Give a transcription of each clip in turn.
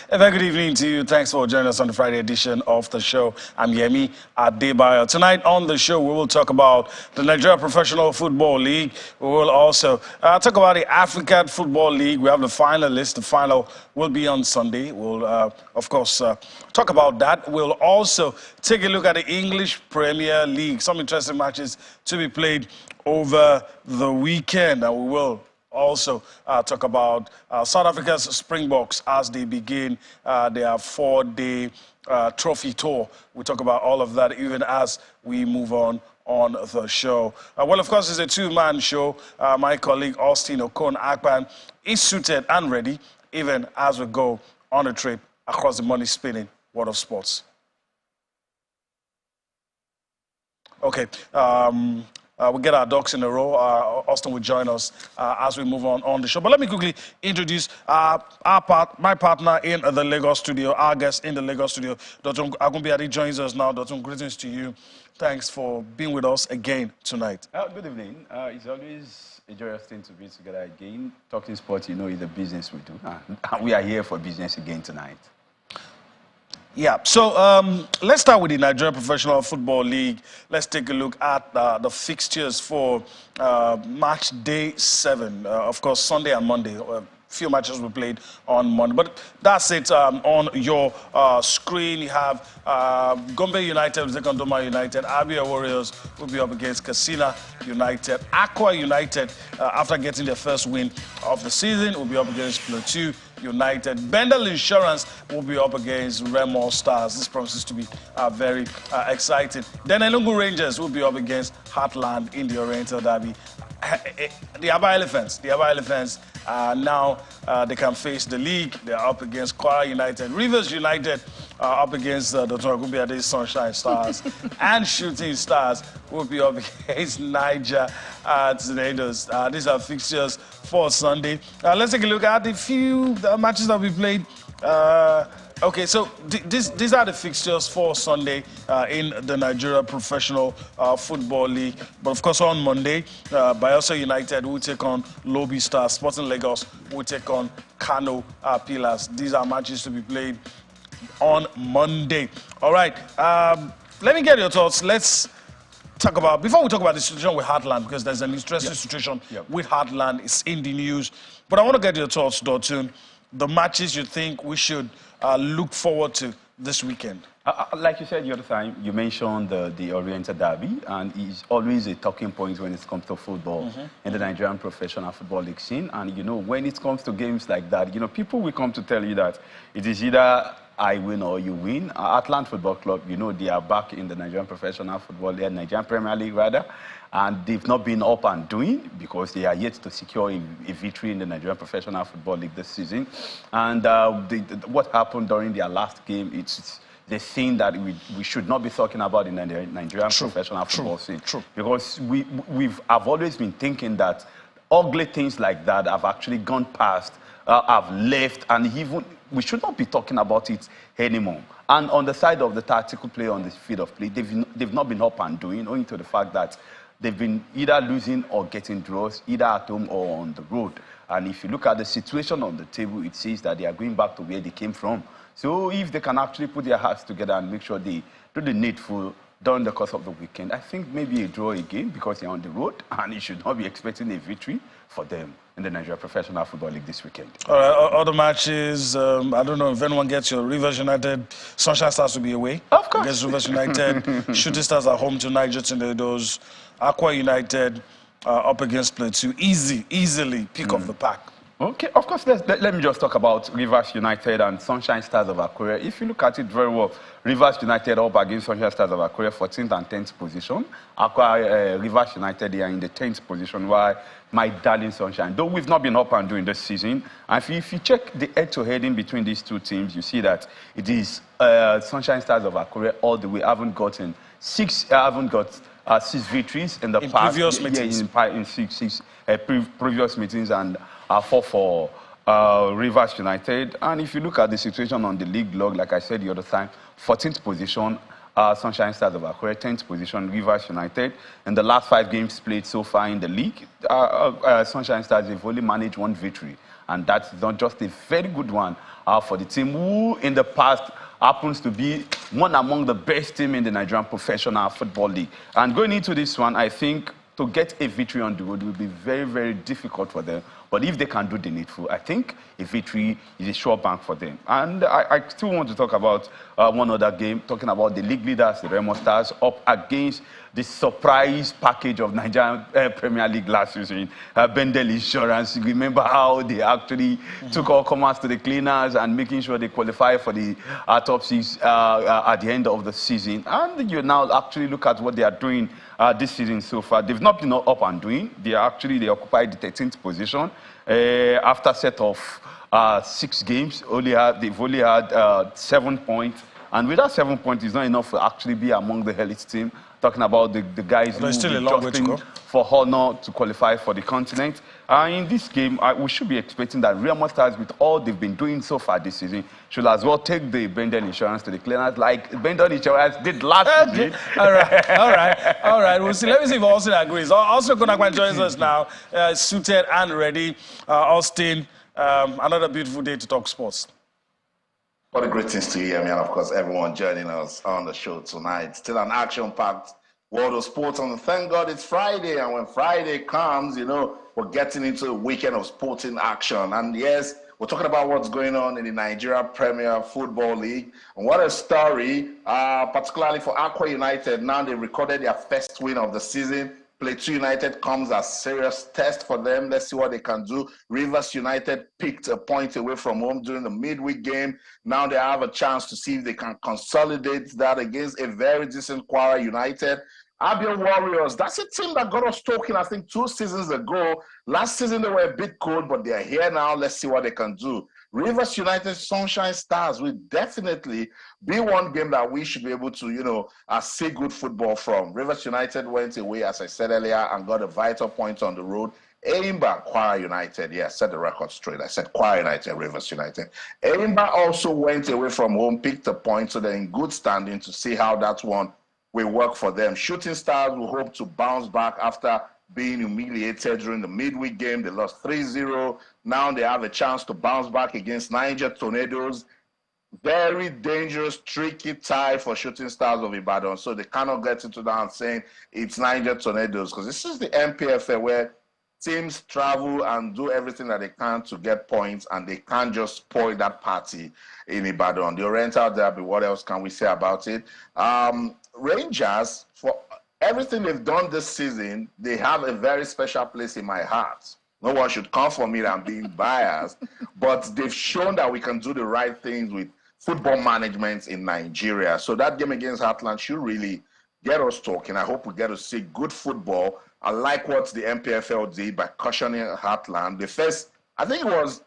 A very good evening to you. Thanks for joining us on the Friday edition of the show. I'm Yemi Adebayo. Tonight on the show, we will talk about the Nigeria Professional Football League. We will also talk about the African Football League. We have the finalists. The final will be on Sunday. We'll, of course, talk about that. We'll also take a look at the English Premier League. Some interesting matches to be played over the weekend. And we will also talk about South Africa's Springboks as they begin their four-day trophy tour. We'll talk about all of that even as we move on the show. Well, of course, it's a two-man show. My colleague Austin Okon-Akpan is suited and ready even as we go on a trip across the money-spinning world of sports. Okay. We'll get our ducks in a row. Austin will join us as we move on the show. But let me quickly introduce my partner in the Lagos studio, our guest in the Lagos studio. Dr. Agunbiade joins us now. Dr. Greetings to you. Thanks for being with us again tonight. Good evening. It's always a joyous thing to be together again. Talking sports, you know, is the business we do. And we are here for business again tonight. Yeah, so let's start with the Nigerian Professional Football League. Let's take a look at the fixtures for match day 7. Of course, Sunday and Monday. Few matches were played on Monday. But that's it. On your screen, you have Gombe United will take on Doma United. Abia Warriors will be up against Katsina United. Aqua United, after getting their first win of the season, will be up against Plateau United. Bendel Insurance will be up against Remo Stars. This promises to be very exciting. Then Enugu Rangers will be up against Heartland in the Oriental Derby. The Aba Elephants now they can face the league. They are up against Kwara United. Rivers United up against Dr. Agunbiade's Sunshine Stars. And Shooting Stars will be up against Niger Tornadoes. These are fixtures for Sunday. Let's take a look at the few matches that we played. Okay, so these are the fixtures for Sunday in the Nigeria Professional Football League. But of course, on Monday, Bayelsa United will take on Lobi Stars. Sporting Lagos will take on Kano Pillars. These are matches to be played on Monday. All right, let me get your thoughts. Let's talk about, before we talk about the situation with Heartland, because there's an interesting situation with Heartland. It's in the news. But I want to get your thoughts, Dotun. The matches you think we should look forward to this weekend. Like you said the other time, you mentioned the Oriental Derby, and it's always a talking point when it comes to football in the Nigerian Professional Football League scene. And, you know, when it comes to games like that, you know, people will come to tell you that it is either I win or you win. Atlanta Football Club, you know, they are back in the Nigerian Professional Football League, Nigerian Premier League rather, and they've not been up and doing because they are yet to secure a victory in the Nigerian Professional Football League this season. And what happened during their last game, it's the thing that we should not be talking about in the Nigerian professional football scene. Because I've always been thinking that ugly things like that have actually gone past, have left, and even we should not be talking about it anymore. And on the side of the tactical play on the field of play, they've not been up and doing, owing to the fact that they've been either losing or getting draws, either at home or on the road. And if you look at the situation on the table, it says that they are going back to where they came from. So if they can actually put their hearts together and make sure they do the needful during the course of the weekend, I think maybe a draw again because they're on the road, and you should not be expecting a victory for them in the Nigeria Professional Football League this weekend. All right, other matches, I don't know if anyone gets your Rivers United. Sunshine Stars will be away. Of course. Against Rivers United. Shooting Stars are home to Niger Tornadoes. Aqua United up against Plateau. Easily pick of the pack. Okay, of course, let me just talk about Rivers United and Sunshine Stars of Akure. If you look at it very well, Rivers United up against Sunshine Stars of Akure, 14th and 10th position. Rivers United, they are in the 10th position, while my darling Sunshine, though we've not been up and doing this season, and if you check the head-to-head in between these two teams, you see that it is Sunshine Stars of Akure all the way. Haven't got 6 victories in the past. Previous meetings. In six previous meetings, and 4 for Rivers United. And if you look at the situation on the league log, like I said the other time, 14th position, Sunshine Stars of Akure, 10th position, Rivers United. In the last 5 games played so far in the league, Sunshine Stars have only managed 1 victory. And that's not just a very good one for the team, who in the past happens to be one among the best teams in the Nigerian Professional Football League. And going into this one, I think to get a victory on the road will be very, very difficult for them. But if they can do the needful, I think a victory is a sure bank for them. And I still want to talk about one other game, talking about the league leaders, the Remo Stars, up against the surprise package of Nigerian Premier League last season, Bendel Insurance. You remember how they actually took all comers to the cleaners and making sure they qualify for the top 6 at the end of the season. And you now actually look at what they are doing this season so far. They've not been up and doing. They occupied the 13th position after a set of 6 games. They've only had 7 points. And with that 7 points, it's not enough to actually be among the elite team. Talking about the guys who will be justing for honor to qualify for the continent. In this game, we should be expecting that Real Stars, with all they've been doing so far this season, should as well take the Bendel Insurance to the cleaners like Bendel Insurance did last season. All right. We'll see. Let me see if Austin agrees. Also, Konakwan joins us now, suited and ready. Austin, another beautiful day to talk sports. What a great things to hear, man. Of course, everyone joining us on the show tonight. Still an action-packed world of sports. And thank God it's Friday. And when Friday comes, we're getting into a weekend of sporting action. And yes, we're talking about what's going on in the Nigeria Premier Football League. And what a story, particularly for Akwa United. Now they recorded their first win of the season. Plateau United comes as a serious test for them. Let's see what they can do. Rivers United picked a point away from home during the midweek game. Now they have a chance to see if they can consolidate that against a very decent Kwara United. Abia Warriors, that's a team that got us talking, I think, 2 seasons ago. Last season they were a bit cold, but they're here now. Let's see what they can do. Rivers United Sunshine Stars will definitely be one game that we should be able to, see good football from. Rivers United went away, as I said earlier, and got a vital point on the road. Eimba, Kwara United, set the record straight. I said Kwara United, Rivers United. Eimba also went away from home, picked a point, so they're in good standing to see how that one will work for them. Shooting Stars will hope to bounce back after being humiliated during the midweek game. They lost 3-0. Now they have a chance to bounce back against Niger Tornadoes. Very dangerous, tricky tie for Shooting Stars of Ibadan. So they cannot get into that and saying it's Niger Tornadoes, because this is the NPFL where teams travel and do everything that they can to get points, and they can't just spoil that party in Ibadan. The Oriental Derby, what else can we say about it? Rangers, for everything they've done this season, they have a very special place in my heart. No one should come for me that I'm being biased, but they've shown that we can do the right things with football management in Nigeria. So that game against Heartland should really get us talking. I hope we get to see good football. I like what the NPFL did by cautioning Heartland. The first, I think it was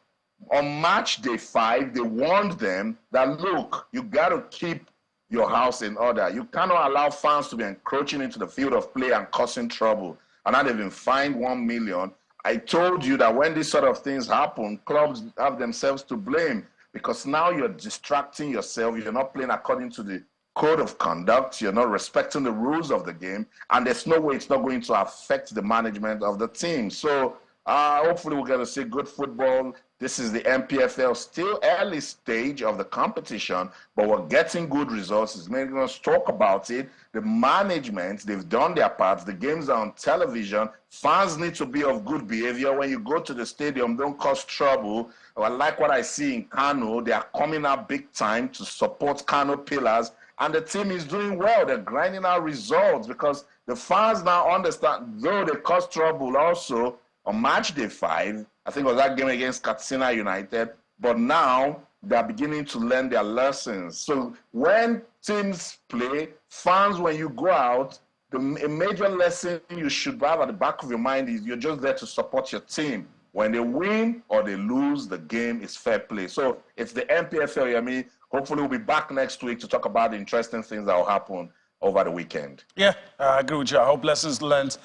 on match day 5, they warned them that, look, you got to keep your house in order. You cannot allow fans to be encroaching into the field of play and causing trouble. And now they've been fined 1 million. I told you that when these sort of things happen, clubs have themselves to blame, because now you're distracting yourself. You're not playing according to the code of conduct. You're not respecting the rules of the game. And there's no way it's not going to affect the management of the team. So hopefully we're going to see good football. This is the NPFL, still early stage of the competition, but we're getting good results. It's making us talk about it. The management, they've done their part. The games are on television. Fans need to be of good behavior. When you go to the stadium, don't cause trouble. I like what I see in Kano. They are coming out big time to support Kano Pillars, and the team is doing well. They're grinding out results because the fans now understand, though they cause trouble also on match day 5, I think it was that game against Katsina United, but now they're beginning to learn their lessons. So when teams play, fans, when you go out, a major lesson you should have at the back of your mind is you're just there to support your team. When they win or they lose, the game is fair play. So it's the NPFL, Yemi. Hopefully we'll be back next week to talk about the interesting things that will happen over the weekend. Yeah, I agree with you. I hope lessons learned.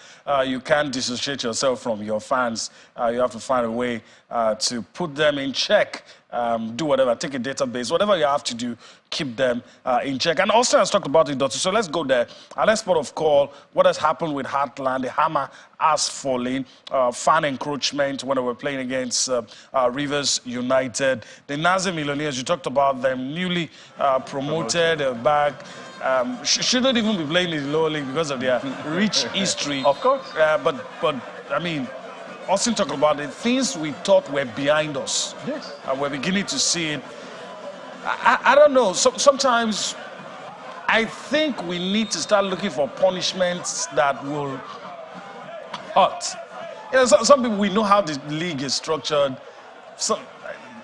You can't dissociate yourself from your fans. You have to find a way to put them in check do whatever, take a database, whatever you have to do, keep them in check. And Austin has talked about it, Dottie, so let's go there. Let's put of call what has happened with Heartland. The hammer has fallen, fan encroachment when they were playing against Rivers United. The Nazi Millionaires, you talked about them, newly promoted, back. Shouldn't even be playing in the lower league because of their rich history. Of course. But I mean, Austin talked about the things we thought were behind us. Yes. We're beginning to see it. I don't know. Sometimes I think we need to start looking for punishments that will hurt. You know, some people, we know how the league is structured.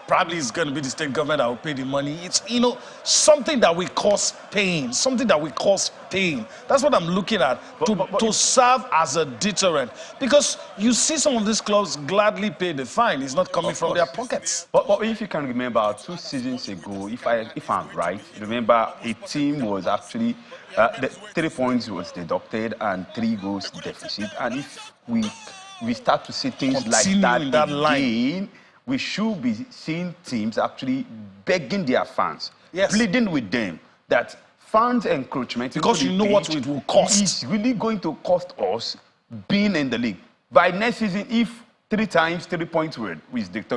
Probably it's going to be the state government that will pay the money. It's, you know, something that will cause pain. Something that will cause pain. That's what I'm looking at, to serve as a deterrent. Because you see some of these clubs gladly pay the fine. It's not coming from their pockets. But if you can remember, 2 seasons ago, if I'm right, remember a team was actually, the 3 points was deducted and 3 goals deficit. And if we start to see things like that again, line, we should be seeing teams actually begging their fans, pleading with them that fans encroachment, because you know what it will cost. It's really going to cost us being in the league. By next season, if 3 times 3 points were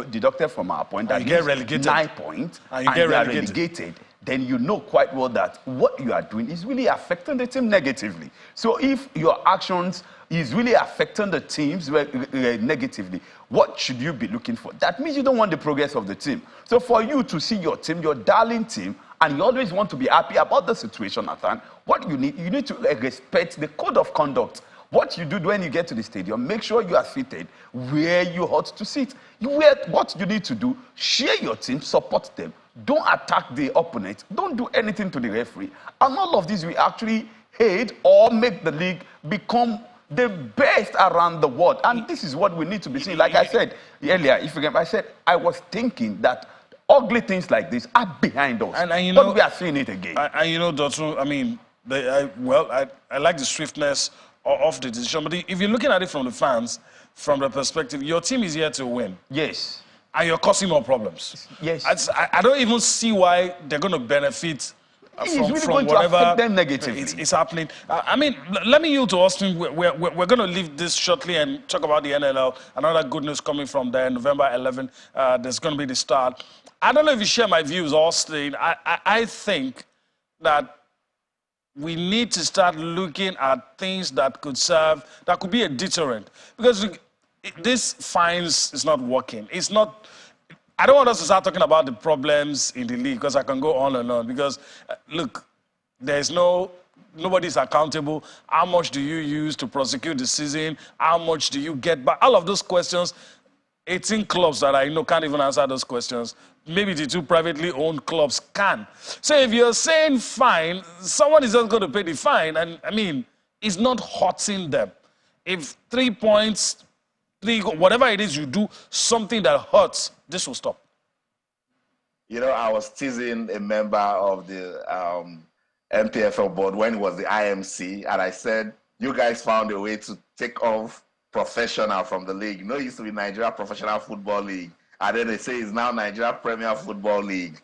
deducted from our point, that you get relegated. 9 points, and you get relegated, then you know quite well that what you are doing is really affecting the team negatively. So if your actions is really affecting the teams negatively, what should you be looking for? That means you don't want the progress of the team. So for you to see your team, your darling team, and you always want to be happy about the situation at hand, what you need to respect the code of conduct. What you do when you get to the stadium, make sure you are seated where you ought to sit. What you need to do, share your team, support them. Don't attack the opponent. Don't do anything to the referee. And all of this will actually aid or make the league become the best around the world. And this is what we need to be seeing. Like I said earlier, if you remember, I said I was thinking that ugly things like this are behind us. And you know, but we are seeing it again. And you know, Dotun, I mean, I like the swiftness of the decision. But if you're looking at it from the fans, from the perspective, your team is here to win. Yes. And you're causing more problems. Yes. I don't even see why they're going to benefit from whatever to affect them negatively. It's happening. I mean, let me yield to Austin. We're going to leave this shortly and talk about the NLL. Another good news coming from there, November 11, there's going to be the start. I don't know if you share my views, Austin. I think that we need to start looking at things that could serve, that could be a deterrent. Because this fines is not working. It's not. I don't want us to start talking about the problems in the league, because I can go on and on. Because, look, there's nobody's accountable. How much do you use to prosecute the season? How much do you get back? All of those questions, 18 clubs that I know can't even answer those questions. Maybe the 2 privately owned clubs can. So if you're saying fine, someone is just going to pay the fine. And, I mean, it's not hurting them. If 3 points, whatever it is you do, something that hurts, this will stop. You know, I was teasing a member of the NPFL board when it was the IMC, and I said, you guys found a way to take off professional from the league. You know, it used to be Nigeria Professional Football League, and then they say it's now Nigeria Premier Football League.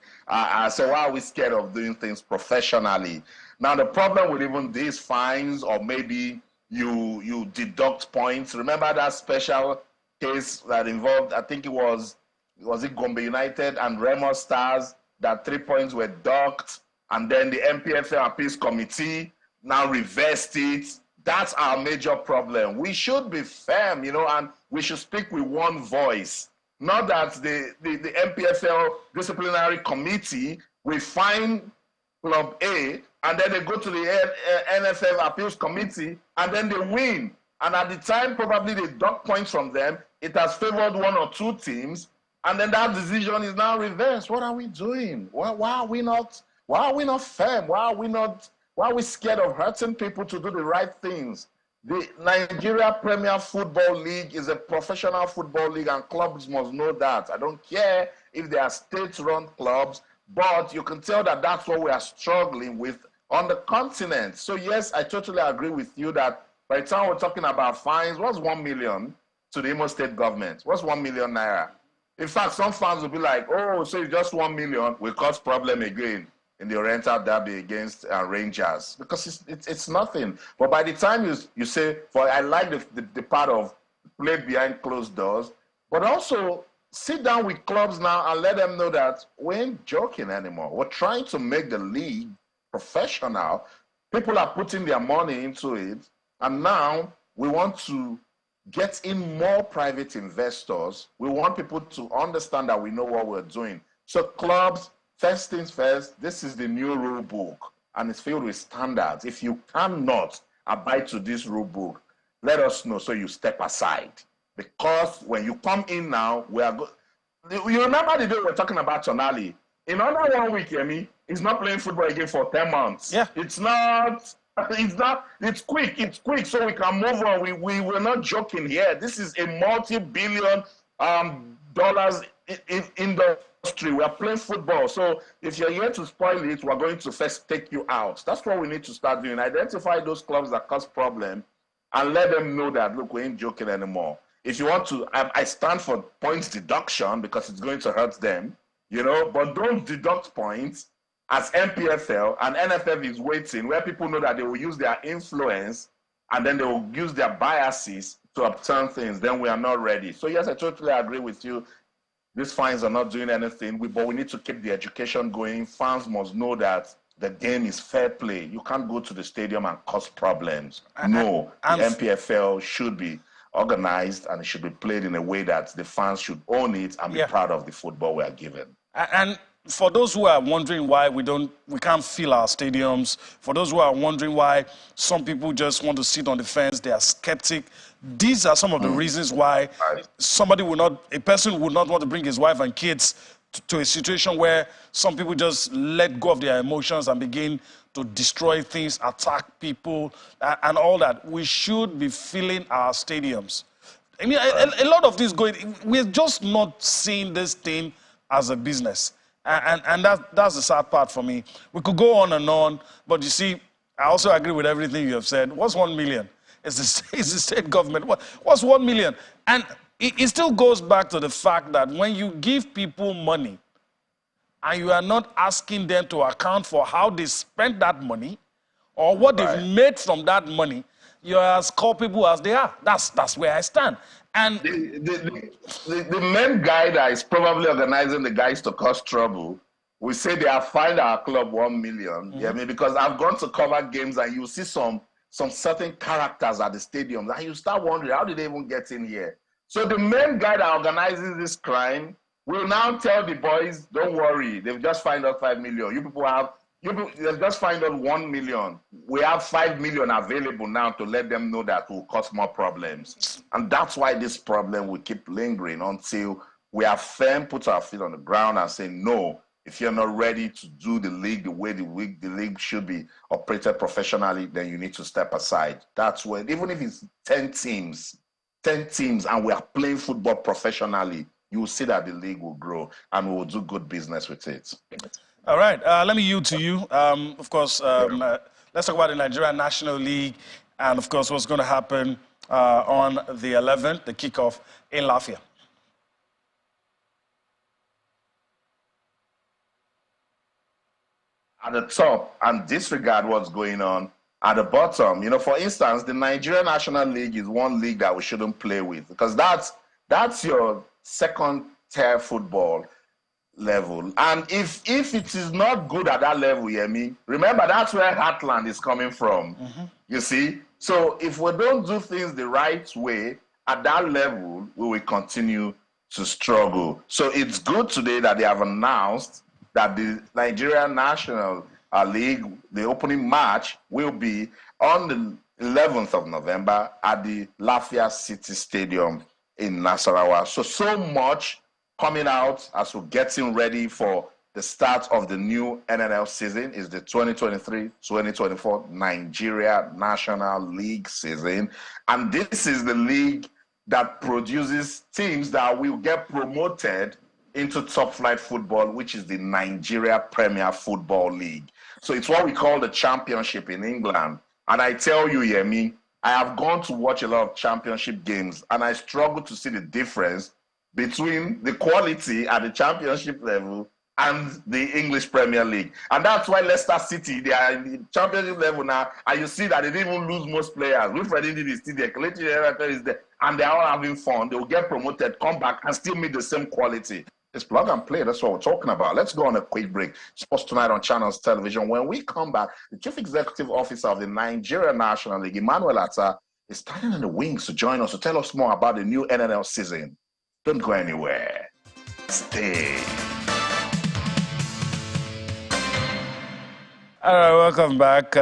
So why are we scared of doing things professionally? Now, the problem with even these fines, or maybe you deduct points. Remember that special case that involved, I think it was it Gombe United and Remo Stars, that 3 points were docked, and then the NPFL Appeals Committee now reversed it. That's our major problem. We should be firm, you know, and we should speak with one voice. Not that the NPFL Disciplinary Committee will fine Club A, and then they go to the NFF Appeals Committee, and then they win. And at the time, probably they dock points from them. It has favored 1 or 2 teams, and then that decision is now reversed. What are we doing? Why are we not firm? Why are we scared of hurting people to do the right things? The Nigeria Premier Football League is a professional football league, and clubs must know that. I don't care if they are state-run clubs, but you can tell that that's what we are struggling with on the continent. So yes, I totally agree with you that by the time we're talking about fines, what's 1 million to the Imo State government? What's 1 million naira? In fact, some fans will be like, oh, so it's just 1 million, will cause problem again in the Oriental Derby against Rangers, because it's nothing. But by the time you say, I like the part of play behind closed doors, but also sit down with clubs now and let them know that we ain't joking anymore. We're trying to make the league professional. People are putting their money into it, and now we want to get in more private investors. We want people to understand that we know what we're doing. So clubs, first things first, this is the new rule book, and it's filled with standards. If you cannot abide to this rule book, let us know so you step aside. Because when you come in now, we are good. You remember the day we were talking about Tonali? In under 1 week, Yemi, he's not playing football again for 10 months. Yeah. It's quick, so we can move on. We're not joking here. This is a multi-billion dollars industry. We are playing football. So if you're here to spoil it, we're going to first take you out. That's what we need to start doing. Identify those clubs that cause problems and let them know that, look, we ain't joking anymore. If you want to, I stand for points deduction because it's going to hurt them, but don't deduct points as NPFL and NFF is waiting, where people know that they will use their influence and then they will use their biases to upturn things. Then we are not ready. So yes, I totally agree with you. These fines are not doing anything, but we need to keep the education going. Fans must know that the game is fair play. You can't go to the stadium and cause problems. No, the NPFL should be organized and it should be played in a way that the fans should own it and be proud of the football we are given. And for those who are wondering why we can't fill our stadiums, for those who are wondering why some people just want to sit on the fence, they are skeptic, these are some of the reasons why a person would not want to bring his wife and kids to a situation where some people just let go of their emotions and begin to destroy things, attack people, and all that. We should be filling our stadiums. I mean, a lot of this we're just not seeing this thing as a business. And that's the sad part for me. We could go on, but you see, I also agree with everything you have said. What's 1 million? It's the state government. What's 1 million? And it still goes back to the fact that when you give people money and you are not asking them to account for how they spent that money or what they've made from that money, you're as culpable as they are. That's where I stand. And the main guy that is probably organizing the guys to cause trouble, we say they have fined our club 1 million. Yeah, I mean, because I've gone to cover games and you see some certain characters at the stadiums and you start wondering, how did they even get in here? So the main guy that organizes this crime will now tell the boys, don't worry, they've just fined us 5 million. They've just fined us 1 million. We have 5 million available now to let them know that will cause more problems. And that's why this problem will keep lingering until we are firm, put our feet on the ground and say, no, if you're not ready to do the league the way the league should be operated professionally, then you need to step aside. That's when, even if it's 10 teams, and we are playing football professionally, you will see that the league will grow and we will do good business with it. All right, let me yield to you. Of course, let's talk about the Nigerian National League and, of course, what's going to happen on the 11th, the kickoff in Lafia. At the top and disregard what's going on at the bottom. For instance, the Nigerian National League is one league that we shouldn't play with because that's your second-tier football level. And if it is not good at that level, Yemi, remember that's where Heartland is coming from. You see? So if we don't do things the right way at that level, we will continue to struggle. So it's good today that they have announced that the Nigerian National League, the opening match, will be on the 11th of November at the Lafia City Stadium in Nasarawa. So much coming out as we're getting ready for the start of the new NNL season is the 2023-2024 Nigeria National League season. And this is the league that produces teams that will get promoted into top flight football, which is the Nigeria Premier Football League. So it's what we call the championship in England. And I tell you, Yemi, I have gone to watch a lot of championship games and I struggle to see the difference between the quality at the championship level and the English Premier League. And that's why Leicester City, they are in the championship level now, and you see that they didn't even lose most players. Wilfred Ndidi is still there, Kelechi Iheanacho is there, and they're all having fun. They will get promoted, come back, and still meet the same quality. It's plug and play. That's what we're talking about. Let's go on a quick break. Sports Tonight on Channels Television. When we come back, the Chief Executive Officer of the Nigerian National League, Emmanuel Atta, is standing in the wings to join us to tell us more about the new NNL season. Don't go anywhere. Stay. All right, welcome back.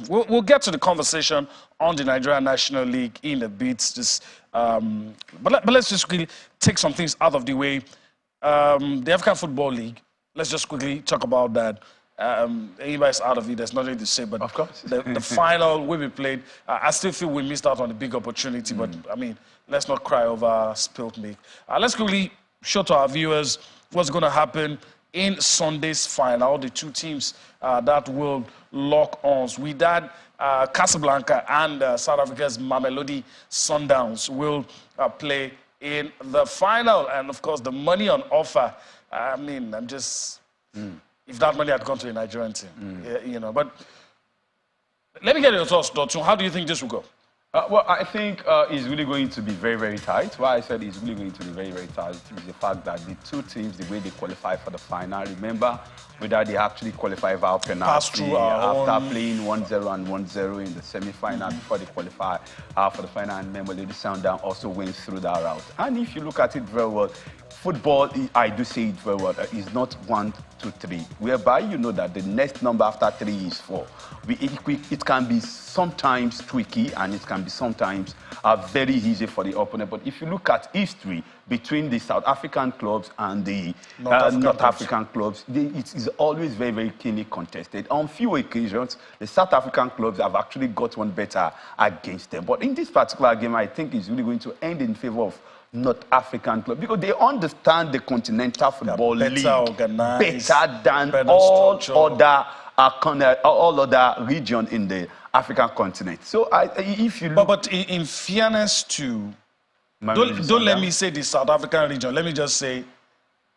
We'll get to the conversation on the Nigerian National League in a bit. But let's just quickly take some things out of the way. The African Football League, let's just quickly talk about that. Everybody's out of it, there's nothing to say, but of course. the final will be played. I still feel we missed out on the big opportunity, but I mean, let's not cry over spilled milk. Let's quickly show to our viewers what's going to happen in Sunday's final, the two teams that will lock arms. With that, Casablanca and South Africa's Mamelodi Sundowns will play in the final. And of course, the money on offer, I mean, I'm just, if that money had gone to a Nigerian team, yeah, you know. But let me get your thoughts, Dotun. How do you think this will go? Well, I think it's really going to be very, very tight. Why I said it's really going to be very, very tight is the fact that the two teams, the way they qualify for the final, remember whether they actually qualify via penalty after playing 1-0 and 1-0 in the semi-final before they qualify for the final, and Mamelodi Sundowns also went through that route. And if you look at it very well, football, I do say it very well, is not 1, 2, 3, whereby you know that the next number after 3 is 4. It can be sometimes tricky and it can be sometimes very easy for the opponent. But if you look at history between the South African clubs and the North African clubs, it is always very, very keenly contested. On few occasions, the South African clubs have actually got one better against them. But in this particular game, I think it's really going to end in favor of North African club because they understand the continental football league better than all other region in the African continent. So if you look, but in fairness to, don't let me say the South African region. Let me just say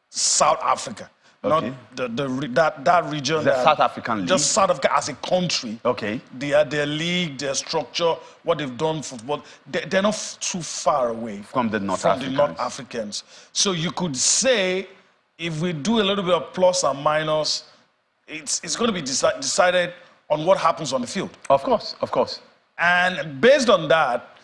South Africa. Okay. Not that region. The South African league. Just South Africa as a country. Okay. Their league, their structure, what they've done for football, they're not too far away from the North Africans. So you could say, if we do a little bit of plus and minus, it's going to be decided on what happens on the field. Of course, of course. And based on that,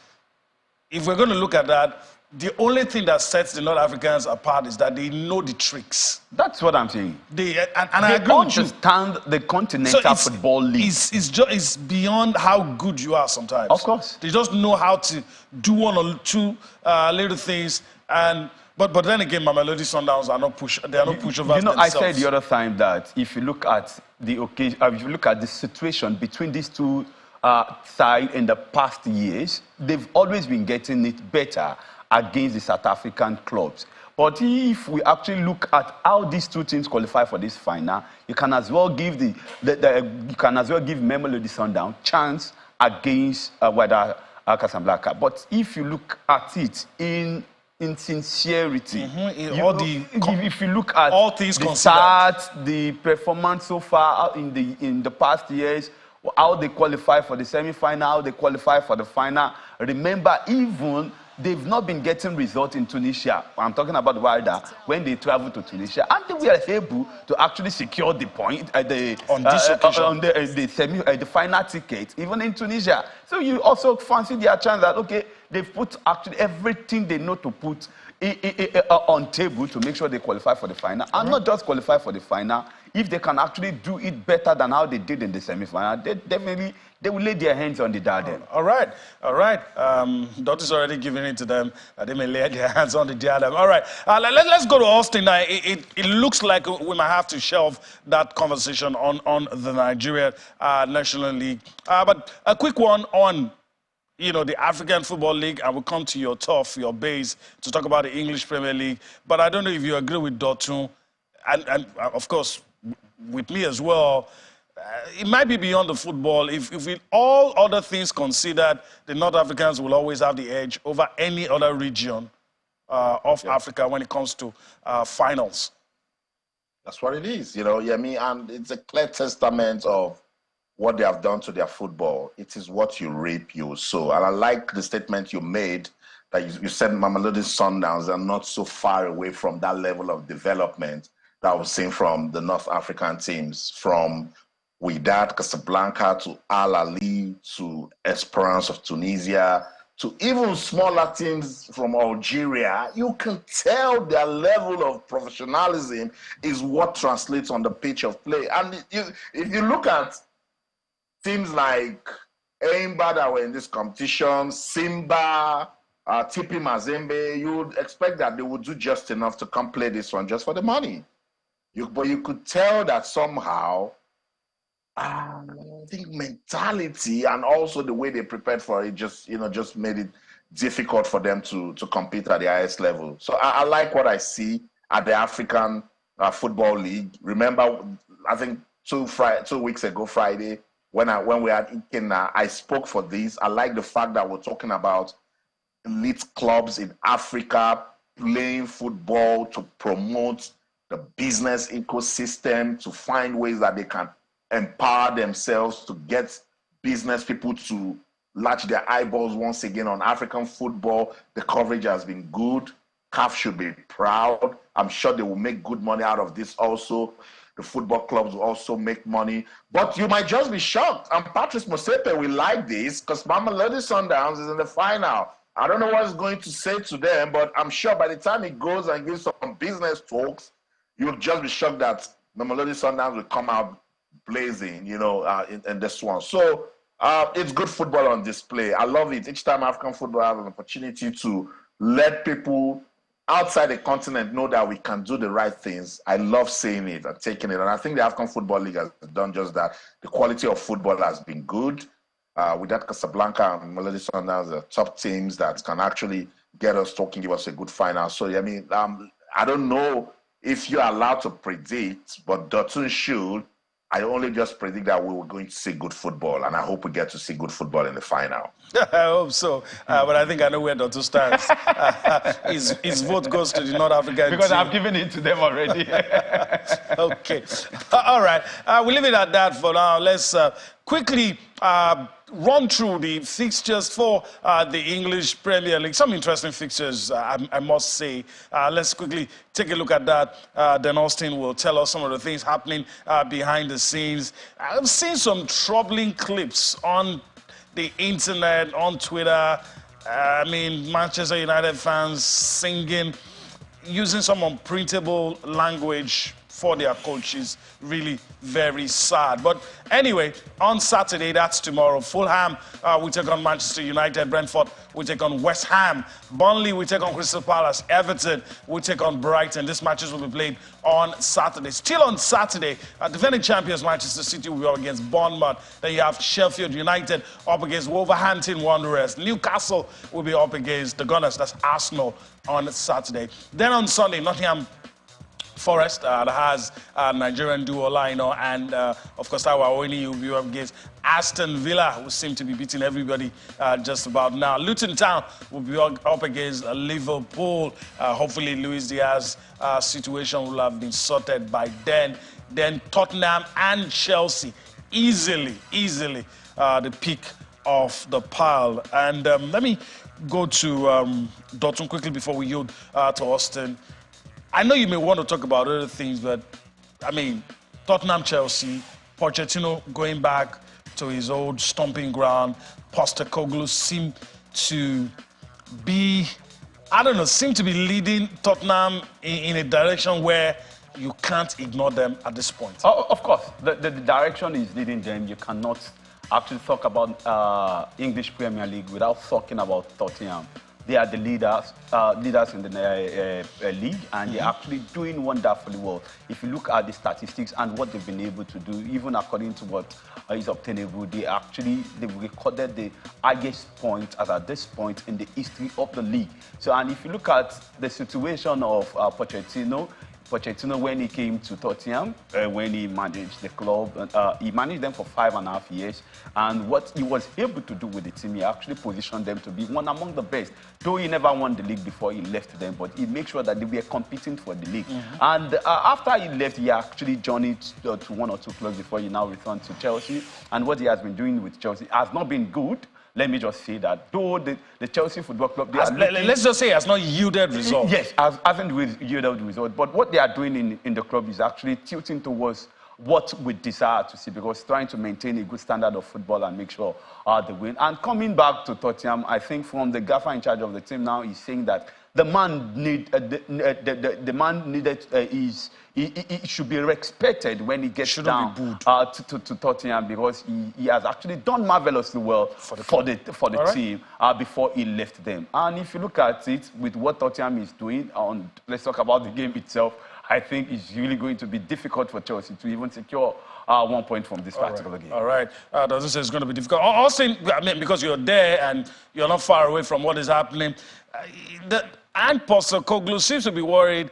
if we're going to look at that, the only thing that sets the North Africans apart is that they know the tricks. That's what I'm saying. They agree understand the continental football league. It's beyond how good you are sometimes. Of course. They just know how to do one or two little things. But then again, Mamelodi Sundowns are not pushovers themselves. I said the other time that if you look at the occasion, if you look at the situation between these two sides in the past years, they've always been getting it better against the South African clubs. But if we actually look at how these two teams qualify for this final, you can as well give Mamelodi Sundowns chance against Casablanca. But if you look at it in sincerity, if you look at all things the start, the performance so far in the past years, how they qualify for the semi-final, how they qualify for the final. Remember, even they've not been getting results in Tunisia. I'm talking about Wilder when they traveled to Tunisia, and they were able to actually secure the point on the final ticket, even in Tunisia. So you also fancy their chance that they've put actually everything they know to put on table to make sure they qualify for the final, and not just qualify for the final. If they can actually do it better than how they did in the semi-final, they will lay their hands on the diadem. All right. Dot is already giving it to them. They may lay their hands on the diadem. All right. Let's go to Austin. It looks like we might have to shelve that conversation on the Nigeria National League. But a quick one on the African Football League, and we'll come to your turf, your base, to talk about the English Premier League. But I don't know if you agree with Dotun, and of course, with me as well. It might be beyond the football. If with all other things considered, the North Africans will always have the edge over any other region of Africa when it comes to finals. That's what it is, you know. Yeah, and it's a clear testament of what they have done to their football. It is what you reap, you sow. And I like the statement you made that you said Mamelodi Sundowns are not so far away from that level of development that was seen from the North African teams, from Wydad Casablanca to Al Ahly to Esperance of Tunisia to even smaller teams from Algeria. You can tell their level of professionalism is what translates on the pitch of play. And if you look at teams like Eimba that were in this competition, Simba, TP Mazembe, you would expect that they would do just enough to come play this one just for the money. But you could tell that somehow, I think mentality and also the way they prepared for it just made it difficult for them to compete at the highest level. So I like what I see at the African Football League. Remember, I think 2 weeks ago, Friday, when we had Ikena, I spoke for this. I like the fact that we're talking about elite clubs in Africa playing football to promote the business ecosystem, to find ways that they can empower themselves, to get business people to latch their eyeballs once again on African football. The coverage has been good. CAF should be proud. I'm sure they will make good money out of this also. The football clubs will also make money. But you might just be shocked. And Patrice Motsepe will like this because Mamelodi Sundowns is in the final. I don't know what he's going to say to them, but I'm sure by the time he goes and gives some business talks, you'll just be shocked that Mamelodi Sundowns will come out blazing, in this one. So it's good football on display. I love it. Each time African football has an opportunity to let people outside the continent know that we can do the right things, I love seeing it and taking it. And I think the African Football League has done just that. The quality of football has been good. With that, Casablanca and Mamelodi Sundowns are top teams that can actually get us talking, give us a good final. So, I don't know if you're allowed to predict, but Dotun should. I only just predict that we were going to see good football, and I hope we get to see good football in the final. I hope so, but I think I know where Dotun stands. His vote goes to the North African because team. I've given it to them already. Okay. All right. We'll leave it at that for now. Let's quickly run through the fixtures for the English Premier League. Some interesting fixtures, I must say. Let's quickly take a look at that. Then Austin will tell us some of the things happening behind the scenes. I've seen some troubling clips on the internet, on Twitter. Manchester United fans singing, using some unprintable language for their coaches. Really very sad. But anyway, on Saturday, that's tomorrow, Fulham we take on Manchester United. Brentford we take on West Ham. Burnley we take on Crystal Palace. Everton we take on Brighton. These matches will be played on Saturday. Still on Saturday, defending champions Manchester City will be up against Bournemouth. Then you have Sheffield United up against Wolverhampton Wanderers. Newcastle will be up against the Gunners. That's Arsenal on Saturday. Then on Sunday, Nottingham Forest that has Nigerian duo Lino, and of course our Oini will be up against Aston Villa, who seem to be beating everybody just about now. Luton Town will be up against Liverpool. Hopefully Luis Diaz's situation will have been sorted by then. Then Tottenham and Chelsea, easily the pick of the pile. And let me go to Dotun quickly before we yield to Austin. I know you may want to talk about other things, but Tottenham, Chelsea, Pochettino going back to his old stomping ground. Postecoglou seem to be leading Tottenham in a direction where you can't ignore them at this point. Oh, of course, the direction is leading them. You cannot actually talk about English Premier League without talking about Tottenham. They are the leaders in the league, and they're actually doing wonderfully well. If you look at the statistics and what they've been able to do, even according to what is obtainable, they've recorded the highest point at this point in the history of the league. So, and if you look at the situation of Pochettino, Pochettino, when he came to Tottenham, when he managed the club, he managed them for 5.5 years. And what he was able to do with the team, he actually positioned them to be one among the best. Though he never won the league before he left them, but he made sure that they were competing for the league. And after he left, he actually journeyed to 1 or 2 clubs before he now returned to Chelsea. And what he has been doing with Chelsea has not been good. Let me just say that. Though the Chelsea Football Club... let's just say it has not yielded results. Yes, hasn't yielded results. But what they are doing in the club is actually tilting towards what we desire to see, because trying to maintain a good standard of football and make sure they win. And coming back to Tottenham, I think from the gaffer in charge of the team now is saying that the man he should be respected when he gets down to Tottenham, because he has actually done marvelously well for the team before he left them. And if you look at it with what Tottenham is doing, let's talk about the game itself. I think it's really going to be difficult for Chelsea to even secure 1 point from this particular game. All right. Doesn't say it's going to be difficult. Also, I mean, because you're there and you're not far away from what is happening, and Postecoglou seems to be worried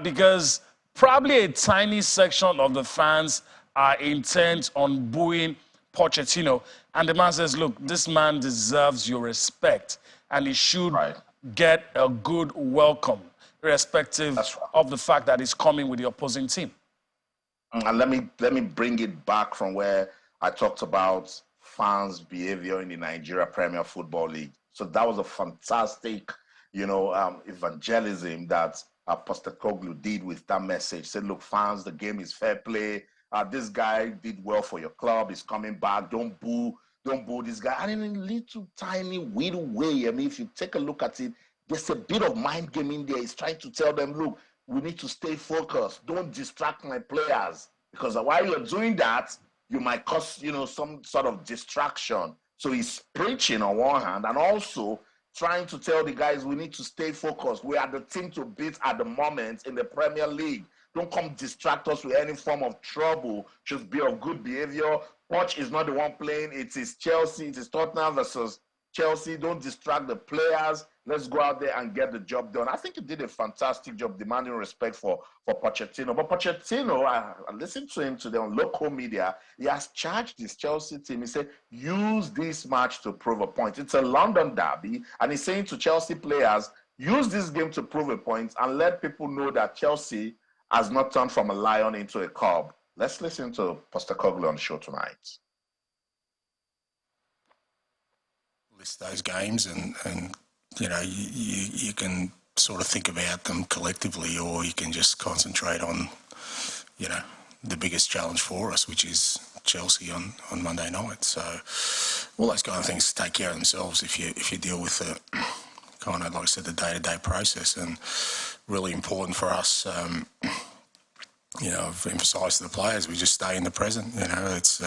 because probably a tiny section of the fans are intent on booing Pochettino. And the man says, look, this man deserves your respect and he should get a good welcome, irrespective of the fact that he's coming with the opposing team. And let me bring it back from where I talked about fans' behavior in the Nigeria Premier Football League. So that was a fantastic, evangelism that Postecoglou did with that message. Said, look, fans, the game is fair play. This guy did well for your club. He's coming back. Don't boo this guy. And in a little tiny weird way, I mean, if you take a look at it, there's a bit of mind game in there. He's trying to tell them, look, we need to stay focused. Don't distract my players, because while you're doing that, you might cause, some sort of distraction. So he's preaching on one hand and also trying to tell the guys we need to stay focused. We are the team to beat at the moment in the Premier League. Don't come distract us with any form of trouble. Just be of good behavior. Poch is not the one playing. It is Chelsea. It is Tottenham versus Chelsea. Don't distract the players. Let's go out there and get the job done. I think he did a fantastic job demanding respect for Pochettino. But Pochettino, I listened to him today on local media. He has charged this Chelsea team. He said, use this match to prove a point. It's a London derby. And he's saying to Chelsea players, use this game to prove a point and let people know that Chelsea has not turned from a lion into a cub. Let's listen to Postecoglou on the show tonight. List those games and you can sort of think about them collectively, or you can just concentrate on, the biggest challenge for us, which is Chelsea on Monday night. So all those kind of things take care of themselves if you deal with the kind of, like I said, the day-to-day process. And really important for us, I've emphasised to the players, we just stay in the present. It's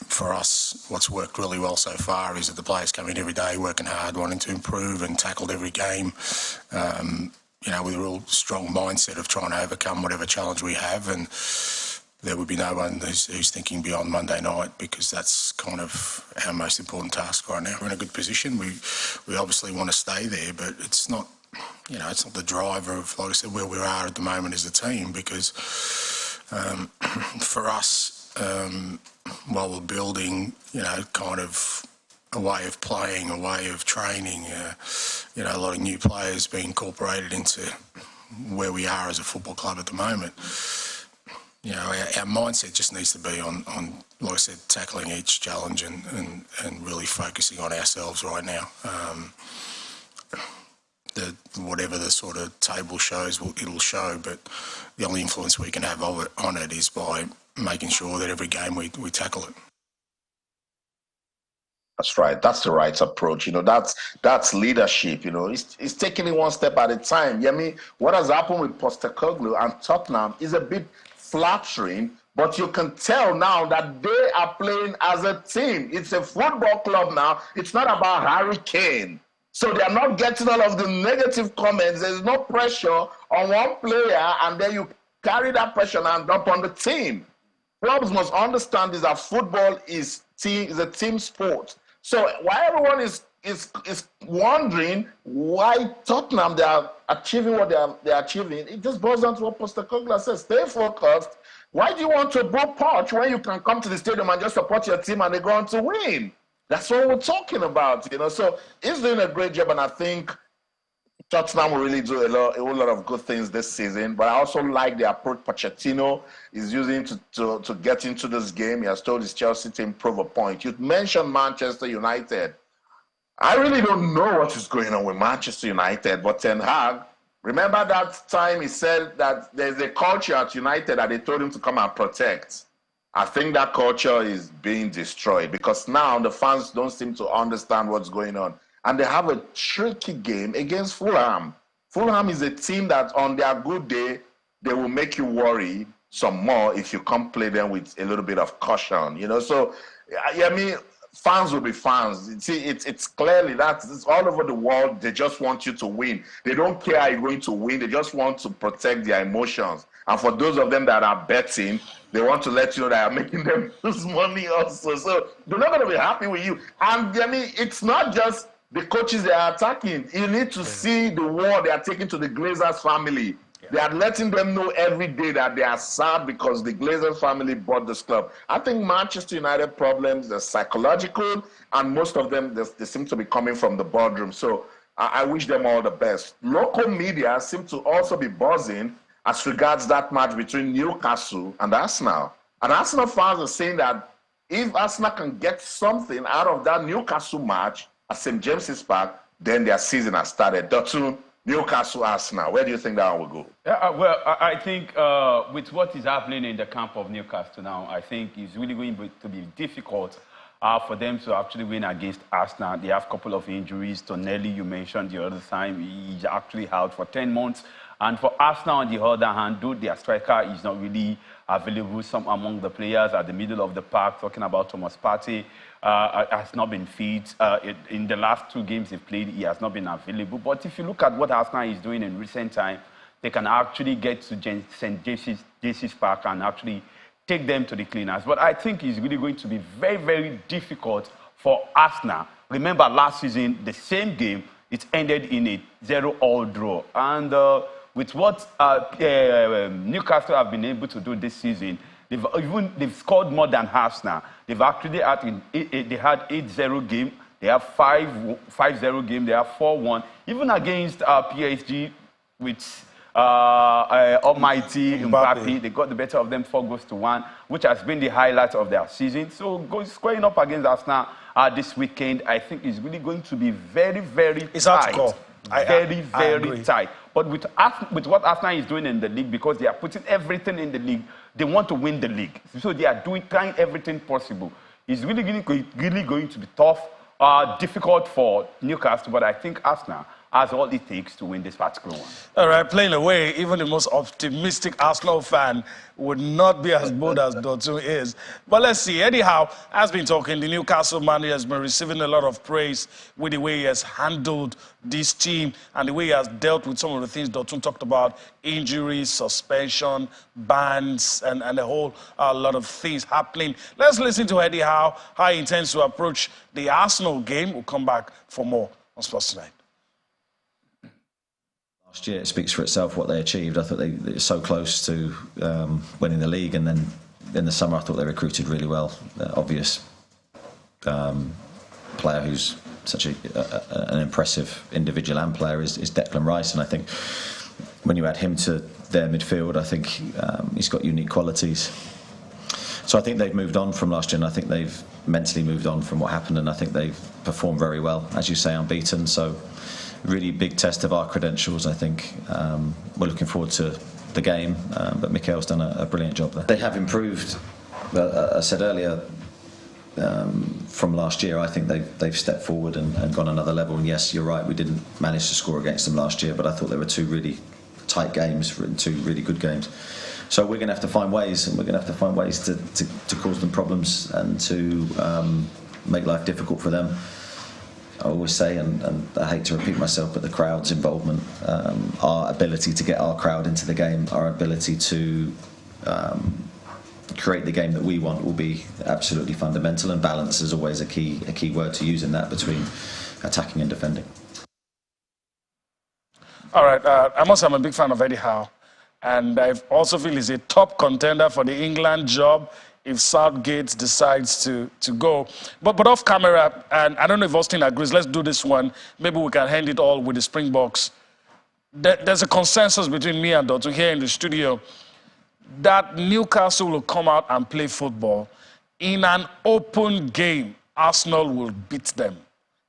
for us, what's worked really well so far is that the players come in every day working hard, wanting to improve, and tackled every game, with a real strong mindset of trying to overcome whatever challenge we have. And there would be no one who's thinking beyond Monday night, because that's kind of our most important task right now. We're in a good position. We obviously want to stay there, but it's not, it's not the driver of, like I said, where we are at the moment as a team, because for us, while we're building, kind of a way of playing, a way of training, a lot of new players being incorporated into where we are as a football club at the moment. Our mindset just needs to be on, like I said, tackling each challenge and really focusing on ourselves right now. Whatever the sort of table shows, it'll show, but the only influence we can have on it is by making sure that every game we tackle it. That's right. That's the right approach. That's leadership. It's taking it one step at a time. What has happened with Postecoglou and Tottenham is a bit flattering, but you can tell now that they are playing as a team. It's a football club now. It's not about Harry Kane. So they are not getting all of the negative comments. There's no pressure on one player, and then you carry that pressure and dump on the team. Clubs must understand is that football is a team sport. So while everyone is is wondering why Tottenham, they are achieving what they are achieving. It just boils down to what Postecoglou says. Stay focused. Why do you want to bro pouch when you can come to the stadium and just support your team and they're going to win? That's what we're talking about, you know. So he's doing a great job, and I think Tottenham will really do a whole lot of good things this season. But I also like the approach Pochettino is using to get into this game. He has told his Chelsea team, prove a point. You mentioned Manchester United. I really don't know what is going on with Manchester United, but Ten Hag, remember that time he said that there's a culture at United that they told him to come and protect. I think that culture is being destroyed because now the fans don't seem to understand what's going on. And they have a tricky game against Fulham. Fulham is a team that on their good day, they will make you worry some more if you come play them with a little bit of caution, you know. So, I mean, fans will be fans. See, it's clearly that it's all over the world. They just want you to win. They don't care how you're going to win. They just want to protect their emotions. And for those of them that are betting, they want to let you know that you're making them lose money also. So they're not going to be happy with you. And I mean, it's not just the coaches they are attacking. You need to see the war they are taking to the Glazers family. They are letting them know every day that they are sad because the Glazers family bought this club. I think Manchester United problems are psychological, and most of them, they seem to be coming from the boardroom. So I wish them all the best. Local media seem to also be buzzing as regards that match between Newcastle and Arsenal. And Arsenal fans are saying that if Arsenal can get something out of that Newcastle match at St. James's Park, then their season has started. Dotun, Newcastle, Arsenal. Where do you think that one will go? Well, I think with what is happening in the camp of Newcastle now, I think it's really going to be difficult for them to actually win against Arsenal. They have a couple of injuries. Tonelli, you mentioned the other time, he's actually out for 10 months. And for Arsenal, on the other hand, though their striker is not really available, some among the players at the middle of the park, talking about Thomas Partey, has not been fit. In the last 2 games they've played, he has not been available. But if you look at what Arsenal is doing in recent time, they can actually get to St. James's Park and actually take them to the cleaners. But I think it's really going to be very, very difficult for Arsenal. Remember last season, the same game, it ended in a 0-0 draw. And with what Newcastle have been able to do this season, they've scored more than Arsenal. They've actually had 8-0 game. They have 5-0 game. They have 4-1. Even against PSG with almighty Mbappe, they got the better of them 4-1, which has been the highlight of their season. So squaring up against Arsenal this weekend, I think is really going to be very, very It's tight. hard to call. Very tight. But with what Arsenal is doing in the league, because they are putting everything in the league, they want to win the league. So they are trying everything possible. It's really going to be tough, difficult for Newcastle, but I think Arsenal has all it takes to win this particular one. All right, playing away, even the most optimistic Arsenal fan would not be as bold as Dotun is. But let's see. Anyhow, has been talking, the Newcastle manager has been receiving a lot of praise with the way he has handled this team and the way he has dealt with some of the things Dotun talked about, injuries, suspension, bans, and a whole lot of things happening. Let's listen to Eddie Howe, how he intends to approach the Arsenal game. We'll come back for more on Sports Tonight. Last year, it speaks for itself what they achieved. I thought they were so close to winning the league, and then in the summer I thought they recruited really well. Obvious player who's such an impressive individual and player is Declan Rice, and I think when you add him to their midfield, I think he's got unique qualities. So I think they've moved on from last year, and I think they've mentally moved on from what happened, and I think they've performed very well, as you say, unbeaten. So really big test of our credentials. I think we're looking forward to the game, but Mikel's done a brilliant job there. They have improved. I said earlier, from last year, I think they've stepped forward and gone another level. And yes, you're right, we didn't manage to score against them last year, but I thought there were 2 really tight games and 2 really good games. So we're going to have to find ways, and we're going to have to find ways to cause them problems and to make life difficult for them. I always say, and I hate to repeat myself, but the crowd's involvement, our ability to get our crowd into the game, our ability to create the game that we want will be absolutely fundamental, and balance is always a key word to use in that, between attacking and defending. All right, I must say I'm a big fan of Eddie Howe, and I also feel he's a top contender for the England job if Southgate decides to go. But off camera, and I don't know if Austin agrees, let's do this one. Maybe we can hand it all with the Springboks. There's a consensus between me and Dotun here in the studio that Newcastle will come out and play football. In an open game, Arsenal will beat them.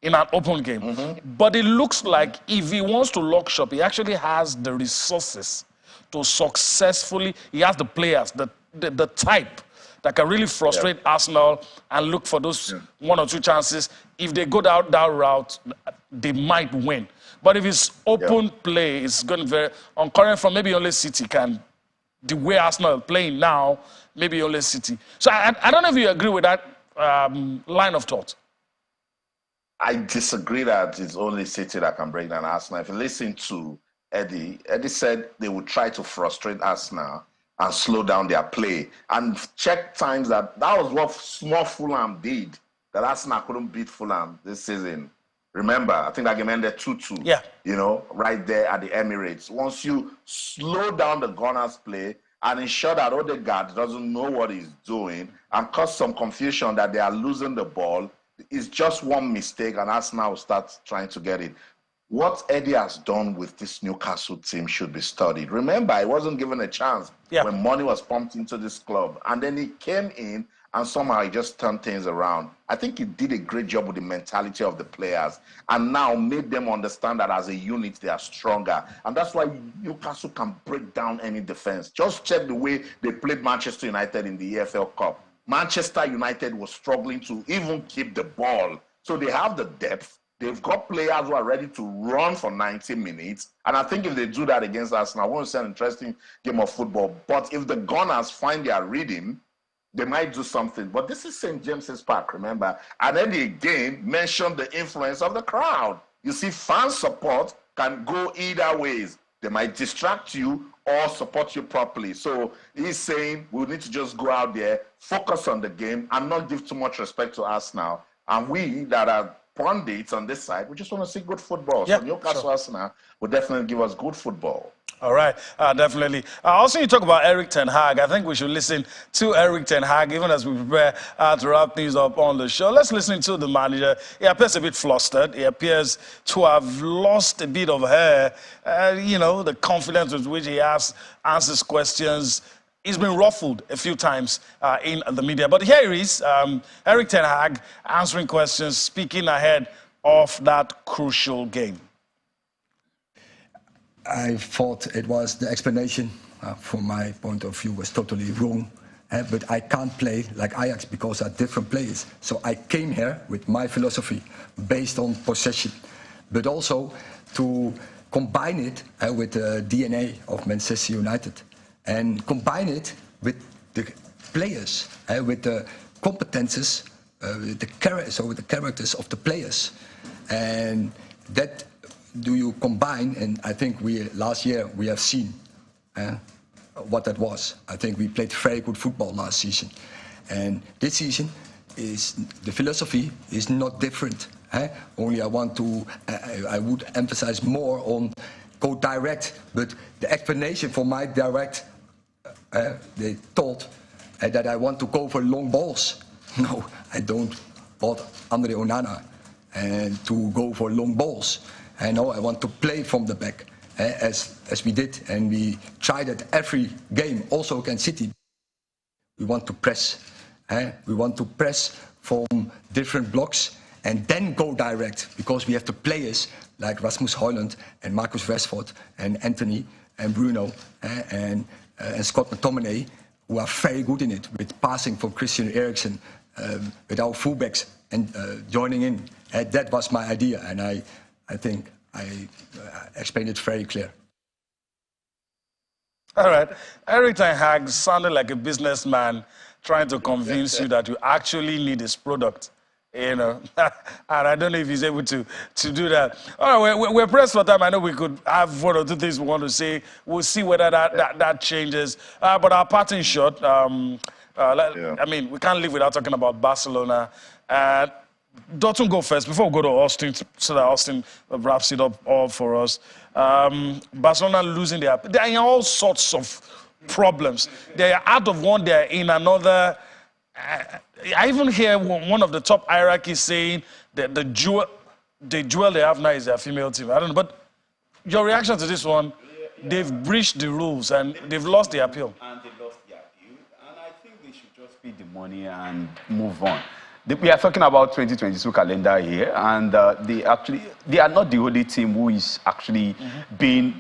In an open game. But it looks like if he wants to lock shop, he actually has the resources to successfully, he has the players, the type that can really frustrate Arsenal and look for those one or two chances. If they go down that route, they might win. But if it's open play, it's going to be very, on current from maybe only City can, the way Arsenal are playing now, maybe only City. So I don't know if you agree with that line of thought. I disagree that it's only City that can break down Arsenal. If you listen to Eddie said they would try to frustrate Arsenal and slow down their play. And check times that was what small Fulham did, that Arsenal couldn't beat Fulham this season. Remember, I think that game ended 2-2. Yeah. You know, right there at the Emirates. Once you slow down the Gunners' play and ensure that Odegaard doesn't know what he's doing and cause some confusion that they are losing the ball, it's just one mistake and Arsenal will start trying to get it. What Eddie has done with this Newcastle team should be studied. Remember, he wasn't given a chance when money was pumped into this club. And then he came in and somehow he just turned things around. I think he did a great job with the mentality of the players and now made them understand that as a unit, they are stronger. And that's why Newcastle can break down any defense. Just check the way they played Manchester United in the EFL Cup. Manchester United was struggling to even keep the ball. So they have the depth. They've got players who are ready to run for 90 minutes. And I think if they do that against Arsenal, I want to see an interesting game of football. But if the Gunners find their rhythm, they might do something. But this is St. James's Park, remember? And then he again mentioned the influence of the crowd. You see, fan support can go either ways. They might distract you or support you properly. So he's saying we need to just go out there, focus on the game, and not give too much respect to us now. And we that are pundits on this side, we just want to see good football. So Newcastle Arsenal will definitely give us good football. All right, definitely. Also, you talk about Erik ten Hag. I think we should listen to Erik ten Hag, even as we prepare to wrap things up on the show. Let's listen to the manager. He appears a bit flustered. He appears to have lost a bit of hair. You know, the confidence with which he answers questions. He's been ruffled a few times in the media. But here he is, Erik ten Hag, answering questions, speaking ahead of that crucial game. I thought it was the explanation, from my point of view, was totally wrong. But I can't play like Ajax because they're different players. So I came here with my philosophy based on possession, but also to combine it with the DNA of Manchester United and combine it with the players, with the competences, with the characters of the players. And that do you combine, and I think last year we have seen what that was. I think we played very good football last season. And this season, the philosophy is not different. Only I would emphasize more on go direct, but the explanation for my direct, they thought that I want to go for long balls. No, I don't want Andre Onana and to go for long balls. I know I want to play from the back, as we did, and we tried it every game, also against City. We want to press. We want to press from different blocks and then go direct, because we have the players like Rasmus Højlund and Marcus Rashford and Anthony and Bruno and Scott McTominay, who are very good in it, with passing from Christian Eriksen, with our fullbacks and joining in. That was my idea, and I think I explained it very clear. All right. Erik ten Hag sounded like a businessman trying to convince you that you actually need his product, you know. And I don't know if he's able to do that. All right, we're pressed for time. I know we could have one or two things we want to say. We'll see whether that changes. But our parting shot, I mean, we can't live without talking about Barcelona. Dotun, go first before we go to Austin, so that Austin wraps it up all for us. Barcelona losing they are in all sorts of problems. They are out of one, they are in another. I even hear one of the top hierarchies saying that the jewel they have now is their female team. I don't know, but your reaction to this one? They've breached the rules and they've lost the appeal. And they lost the appeal, and I think they should just pay the money and move on. We are talking about 2022 calendar here, and they are not the only team who is actually being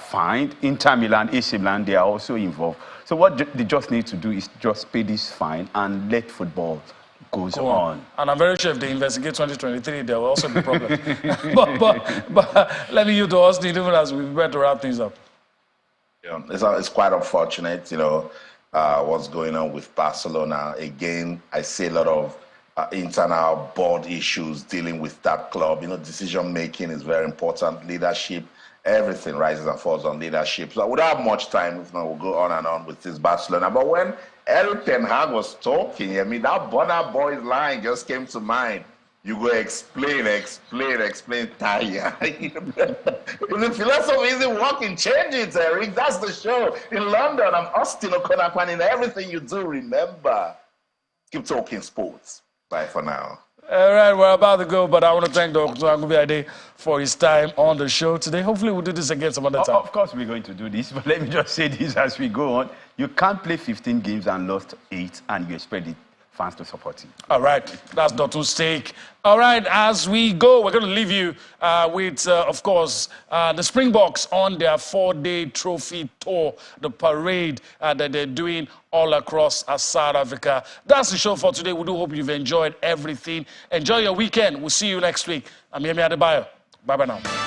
fined. Inter Milan, AC Milan, they are also involved. So what they just need to do is just pay this fine and let football goes on. And I'm very sure if they investigate 2023, there will also be problems. but let me use to Austin, even as we prepare to wrap things up. Yeah, it's quite unfortunate, what's going on with Barcelona. Again, I see a lot of internal board issues dealing with that club. Decision making is very important. Leadership, everything rises and falls on leadership. So without much time, we'll go on and on with this Barcelona. But when Eric Ten Hag was talking, that Bonner Boys line just came to mind. You go explain, Taya. The philosophy isn't working. Change it, Eric. That's the show. In London, I'm Austin Okonakwan. In everything you do, remember, keep talking sports. Bye for now. All right, we're about to go, but I want to thank Dr. Angubiade for his time on the show today. Hopefully, we'll do this again some other time. Of course, we're going to do this, but let me just say this as we go on. You can't play 15 games and lost 8, and you expect the fans to support you. All right, that's Dotun's take. All right, as we go, we're going to leave you with, of course, the Springboks on their 4-day trophy tour, the parade that they're doing all across South Africa. That's the show for today. We do hope you've enjoyed everything. Enjoy your weekend. We'll see you next week. I'm Yemi Adebayo. Bye-bye now.